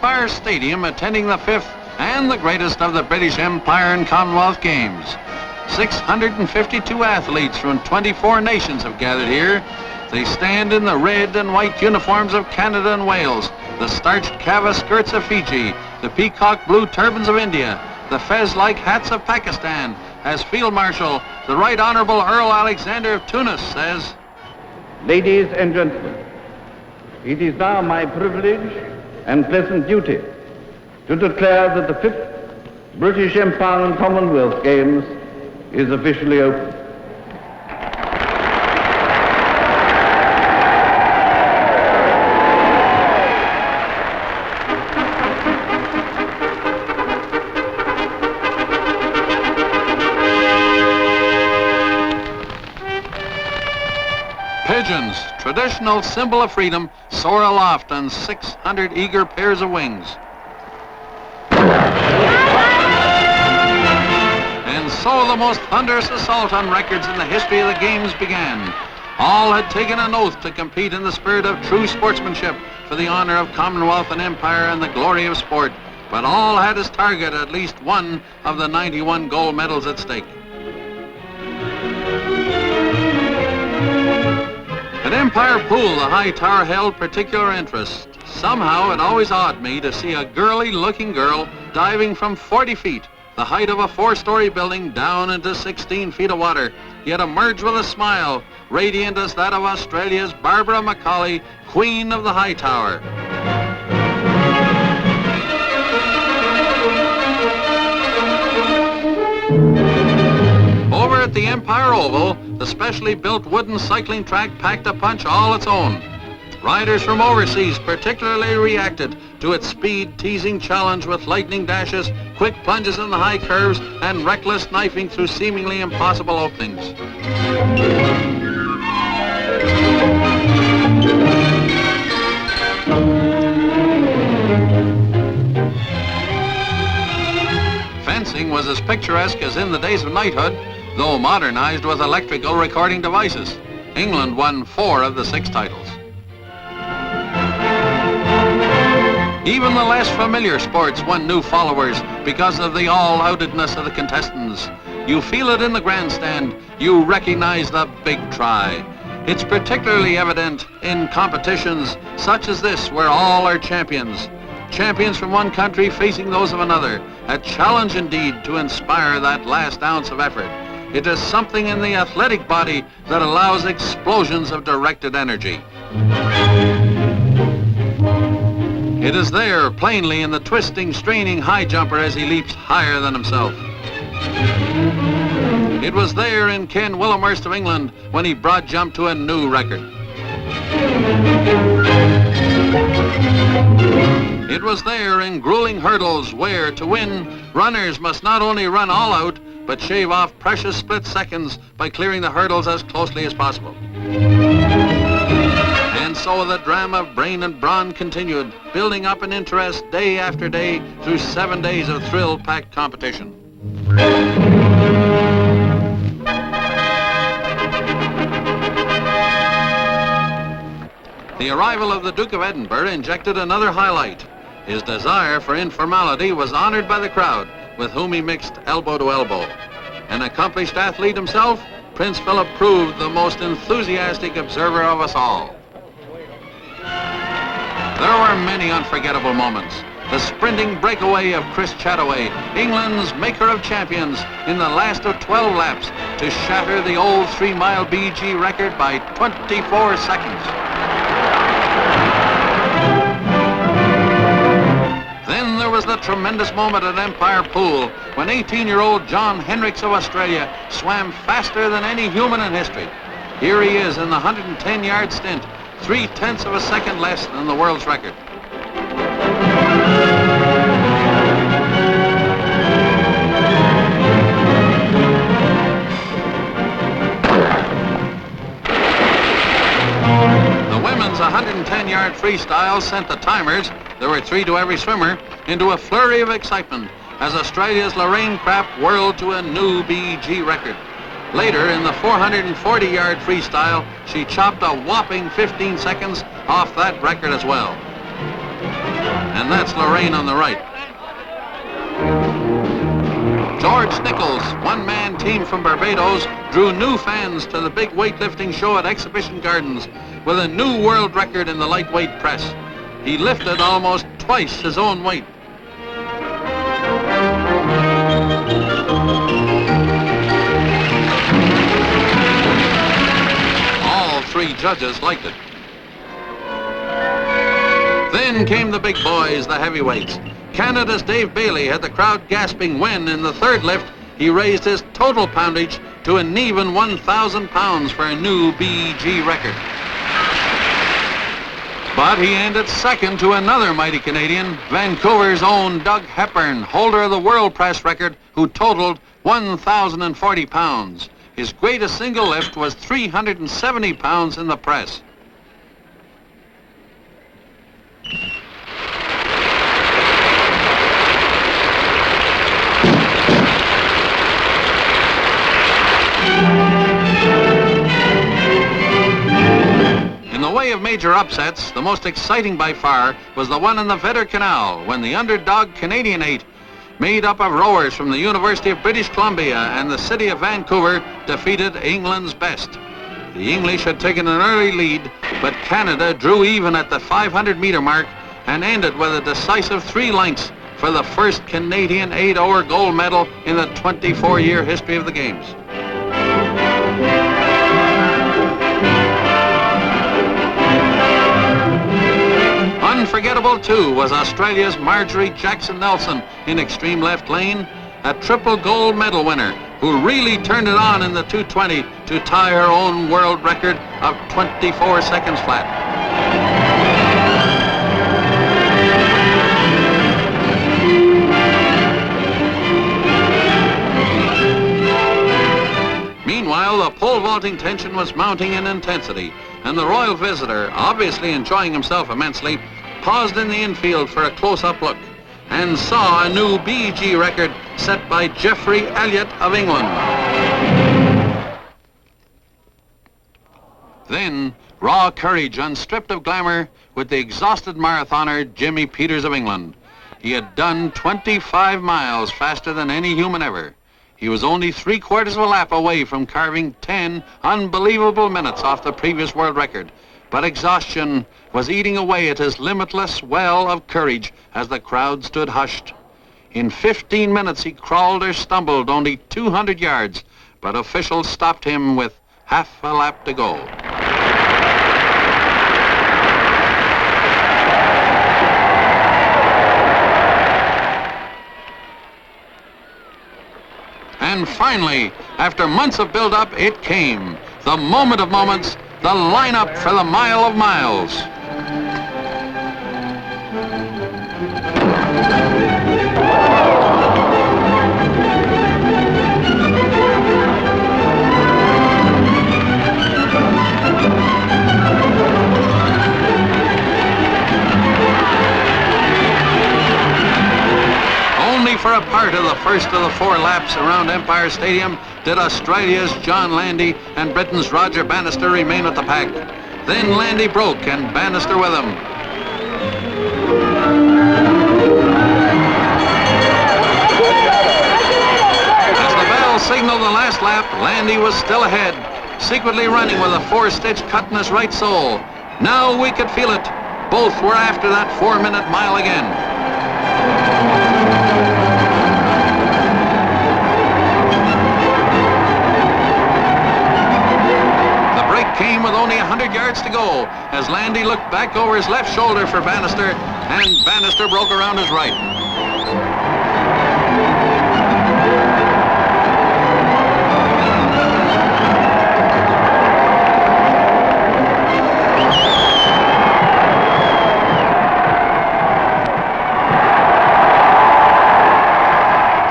Empire Stadium attending the 5th and the greatest of the British Empire and Commonwealth Games. 652 athletes from 24 nations have gathered here. They stand in the red and white uniforms of Canada and Wales, the starched kava skirts of Fiji, the peacock blue turbans of India, the fez-like hats of Pakistan, as Field Marshal, the Right Honourable Earl Alexander of Tunis says, "Ladies and gentlemen, it is now my privilege and pleasant duty to declare that the 5th British Empire and Commonwealth Games is officially open." Pigeons, traditional symbol of freedom, soar aloft on 600 eager pairs of wings. And so the most thunderous assault on records in the history of the games began. All had taken an oath to compete in the spirit of true sportsmanship for the honor of Commonwealth and Empire and the glory of sport, but all had as target at least one of the 91 gold medals at stake. At Empire Pool, the high tower held particular interest. Somehow it always awed me to see a girly-looking girl diving from 40 feet, the height of a 4-story building, down into 16 feet of water, yet emerge with a smile, radiant as that of Australia's Barbara Macaulay, Queen of the High Tower. Over at the Empire Oval, the specially built wooden cycling track packed a punch all its own. Riders from overseas particularly reacted to its speed-teasing challenge with lightning dashes, quick plunges in the high curves, and reckless knifing through seemingly impossible openings. Fencing was as picturesque as in the days of knighthood, though modernized with electrical recording devices. England won 4 of the 6 titles. Even the less familiar sports won new followers because of the all-outedness of the contestants. You feel it in the grandstand. You recognize the big try. It's particularly evident in competitions such as this, where all are champions. Champions from one country facing those of another. A challenge indeed to inspire that last ounce of effort. It is something in the athletic body that allows explosions of directed energy. It is there, plainly, in the twisting, straining high jumper as he leaps higher than himself. It was there in Ken Willemhurst of England when he broad jumped to a new record. It was there in grueling hurdles where, to win, runners must not only run all out, but shave off precious split seconds by clearing the hurdles as closely as possible. And so the drama of brain and brawn continued, building up an interest day after day through 7 days of thrill-packed competition. The arrival of the Duke of Edinburgh injected another highlight. His desire for informality was honored by the crowd, with whom he mixed elbow to elbow. An accomplished athlete himself, Prince Philip proved the most enthusiastic observer of us all. There were many unforgettable moments. The sprinting breakaway of Chris Chataway, England's maker of champions, in the last of 12 laps to shatter the old 3-mile BG record by 24 seconds. Then there was the tremendous moment at Empire Pool when 18-year-old John Hendricks of Australia swam faster than any human in history. Here he is in the 110-yard stint, 0.3 of a second less than the world's record. The women's 110-yard freestyle sent the timers, there were 3 to every swimmer, into a flurry of excitement as Australia's Lorraine Craft whirled to a new BG record. Later, in the 440-yard freestyle, she chopped a whopping 15 seconds off that record as well. and that's Lorraine on the right. George Nichols, one-man team from Barbados, drew new fans to the big weightlifting show at Exhibition Gardens with a new world record in the lightweight press. He lifted almost twice his own weight. All three judges liked it. Then came the big boys, the heavyweights. Canada's Dave Bailey had the crowd gasping when, in the third lift, he raised his total poundage to an even 1,000 pounds for a new BEG record. But he ended second to another mighty Canadian, Vancouver's own Doug Hepburn, holder of the world press record, who totaled 1,040 pounds. His greatest single lift was 370 pounds in the press. In the way of major upsets, the most exciting by far was the one in the Vedder Canal when the underdog Canadian 8, made up of rowers from the University of British Columbia and the city of Vancouver, defeated England's best. The English had taken an early lead, but Canada drew even at the 500-meter mark and ended with a decisive 3 lengths for the first Canadian 8-hour gold medal in the 24-year history of the Games. Unforgettable, too, was Australia's Marjorie Jackson-Nelson in extreme left lane, a triple gold medal winner who really turned it on in the 220 to tie her own world record of 24 seconds flat. Meanwhile, the pole vaulting tension was mounting in intensity, and the royal visitor, obviously enjoying himself immensely, paused in the infield for a close-up look and saw a new BEG record set by Geoffrey Elliott of England. Then, raw courage unstripped of glamour with the exhausted marathoner Jimmy Peters of England. He had done 25 miles faster than any human ever. He was only 3/4 of a lap away from carving 10 unbelievable minutes off the previous world record. But exhaustion was eating away at his limitless well of courage as the crowd stood hushed. In 15 minutes he crawled or stumbled only 200 yards, but officials stopped him with half a lap to go. And finally, after months of build-up, it came. The moment of moments, the lineup for the mile of miles. Only for a part of the first of the 4 laps around Empire Stadium did Australia's John Landy and Britain's Roger Bannister remain with the pack. Then Landy broke and Bannister with him. As the bell signaled the last lap, Landy was still ahead, secretly running with a 4-stitch cut in his right sole. Now we could feel it. Both were after that 4-minute mile again. Came with only 100 yards to go as Landy looked back over his left shoulder for Bannister, and Bannister broke around his right.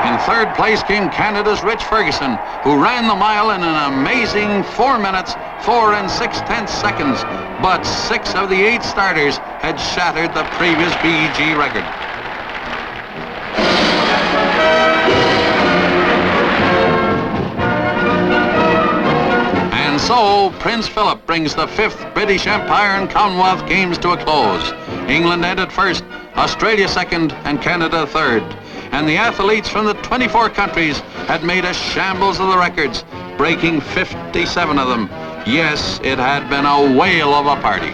In third place came Canada's Rich Ferguson, who ran the mile in an amazing 4 minutes, 4 6/10 seconds, but 6 of the 8 starters had shattered the previous BEG record. And so, Prince Philip brings the 5th British Empire and Commonwealth Games to a close. England ended first, Australia second, and Canada third. And the athletes from the 24 countries had made a shambles of the records, breaking 57 of them. Yes, it had been a whale of a party.